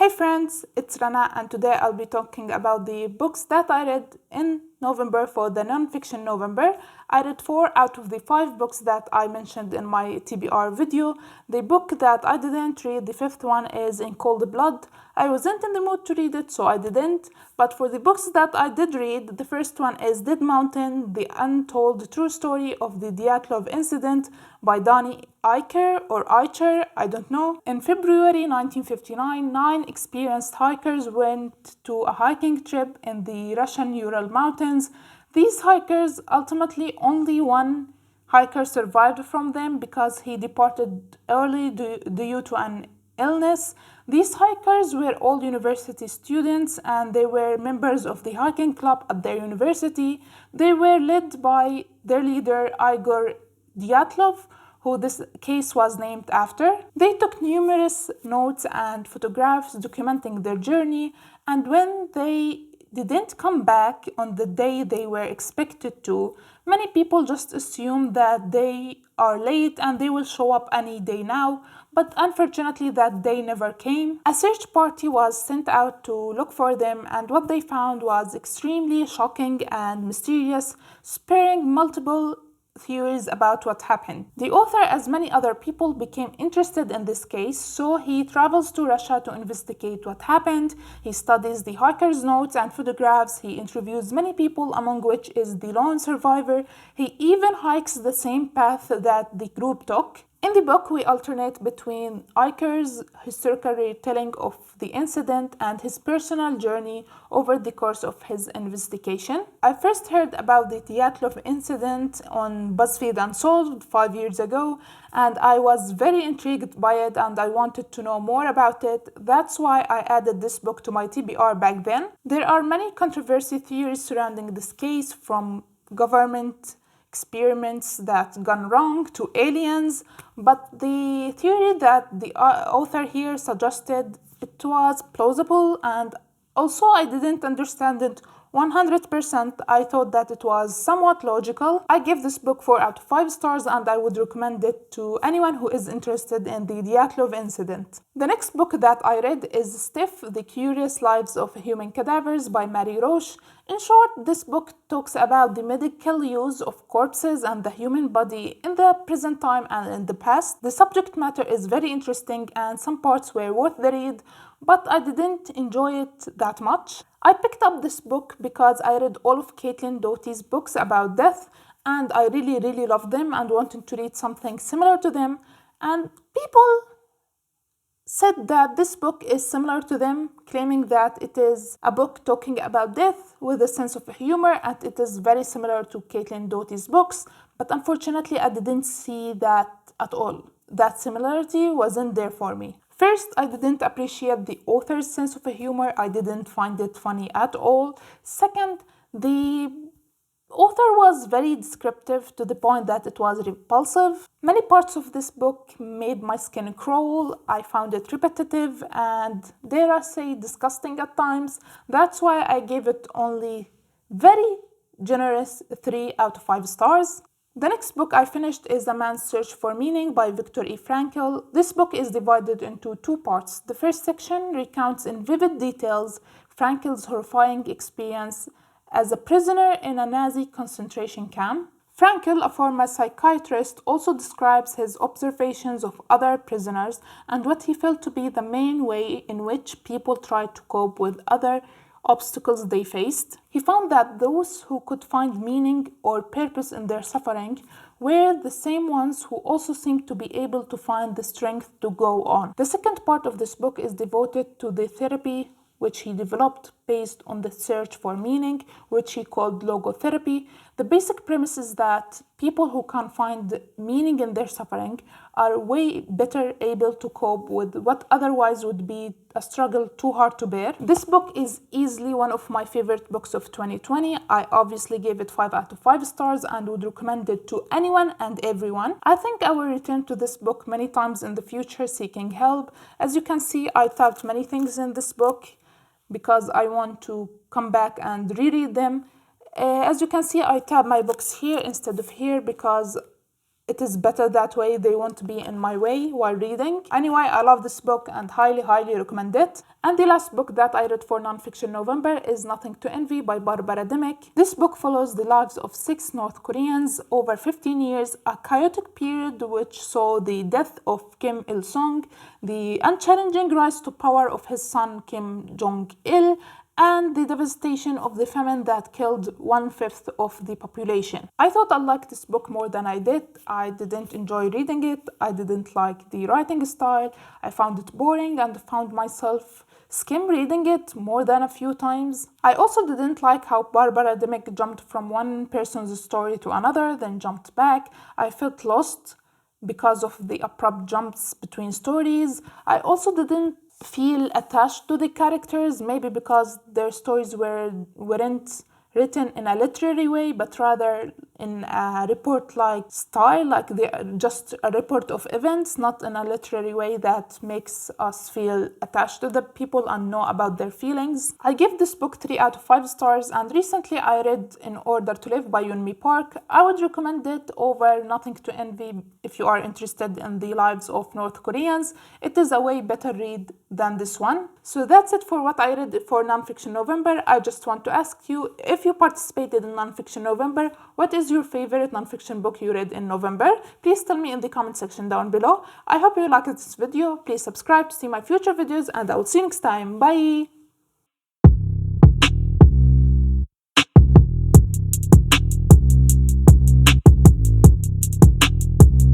Hey friends, it's Rana and today I'll be talking about the books that I read in November for the non-fiction November. I read 4 out of the 5 books that I mentioned in my TBR video. The book that I didn't read, the 5th one, is In Cold Blood. I wasn't in the mood to read it, so I didn't. But for the books that I did read, the first one is Dead Mountain, The Untold True Story of the Dyatlov Incident by Donnie Eicher, I don't know. In February 1959, 9 experienced hikers went to a hiking trip in the Russian Ural Mountains. These hikers, ultimately only one hiker survived from them because he departed early due to an illness. These hikers were all university students and they were members of the hiking club at their university. They were led by their leader Igor Dyatlov, who this case was named after. They took numerous notes and photographs documenting their journey, and when they didn't come back on the day they were expected to, many people just assumed that they are late and they will show up any day now, but unfortunately that day never came. A search party was sent out to look for them, and what they found was extremely shocking and mysterious, spurring multiple theories about what happened. The author, as many other people, became interested in this case, so he travels to Russia to investigate what happened. He studies the hikers' notes and photographs. He interviews many people, among which is the lone survivor. He even hikes the same path that the group took. In the book, we alternate between Eicher's historical retelling of the incident and his personal journey over the course of his investigation. I first heard about the Dyatlov incident on BuzzFeed Unsolved 5 years ago, and I was very intrigued by it and I wanted to know more about it. That's why I added this book to my TBR back then. There are many controversy theories surrounding this case, from government experiments that gone wrong to aliens, but the theory that the author here suggested, it was plausible, and also I didn't understand it 100%. I thought that it was somewhat logical. I give this book 4 out of 5 stars and I would recommend it to anyone who is interested in the Dyatlov incident. The next book that I read is Stiff, The Curious Lives of Human Cadavers by Mary Roche. In short, this book talks about the medical use of corpses and the human body in the present time and in the past. The subject matter is very interesting and some parts were worth the read, but I didn't enjoy it that much. I picked up this book because I read all of Caitlin Doughty's books about death and I really loved them and wanted to read something similar to them, and people said that this book is similar to them, claiming that it is a book talking about death with a sense of humor and it is very similar to Caitlin Doughty's books, but unfortunately I didn't see that at all. That similarity wasn't there for me. First, I didn't appreciate the author's sense of humor. I didn't find it funny at all. Second, the author was very descriptive to the point that it was repulsive. Many parts of this book made my skin crawl. I found it repetitive and, dare I say, disgusting at times. That's why I gave it only very generous 3 out of 5 stars. The next book I finished is A Man's Search for Meaning by Viktor E. Frankl. This book is divided into 2 parts. The first section recounts in vivid details Frankl's horrifying experience as a prisoner in a Nazi concentration camp. Frankl, a former psychiatrist, also describes his observations of other prisoners and what he felt to be the main way in which people tried to cope with other obstacles they faced. He found that those who could find meaning or purpose in their suffering were the same ones who also seemed to be able to find the strength to go on. The second part of this book is devoted to the therapy which he developed based on the search for meaning, which he called logotherapy. The basic premise is that people who can find meaning in their suffering are way better able to cope with what otherwise would be a struggle too hard to bear. This book is easily one of my favorite books of 2020. I obviously gave it 5 out of 5 stars and would recommend it to anyone and everyone. I think I will return to this book many times in the future seeking help. As you can see, I thought many things in this book because I want to come back and reread them. As you can see, I tab my books here instead of here because it is better that way. They won't be in my way while reading. Anyway, I love this book and highly recommend it. And the last book that I read for Nonfiction November is Nothing to Envy by Barbara Dimick. This book follows the lives of 6 North Koreans over 15 years, a chaotic period which saw the death of Kim Il-sung, the unchallenging rise to power of his son Kim Jong-il, and the devastation of the famine that killed 1/5 of the population. I thought I liked this book more than I did. I didn't enjoy reading it. I didn't like the writing style. I found it boring and found myself skim reading it more than a few times. I also didn't like how Barbara Dimick jumped from one person's story to another, then jumped back. I felt lost because of the abrupt jumps between stories. I also didn't feel attached to the characters, maybe because their stories weren't written in a literary way, but rather in a report-like style, like they're just a report of events, not in a literary way that makes us feel attached to the people and know about their feelings. I give this book 3 out of 5 stars, and recently I read In Order to Live by Yeonmi Park. I would recommend it over Nothing to Envy if you are interested in the lives of North Koreans. It is a way better read than this one. So that's it for what I read for Nonfiction November. I just want to ask you, if you participated in Nonfiction November, what is your favorite nonfiction book you read in November? Please tell me in the comment section down below. I hope you liked this video. Please subscribe to see my future videos, and I will see you next time. Bye!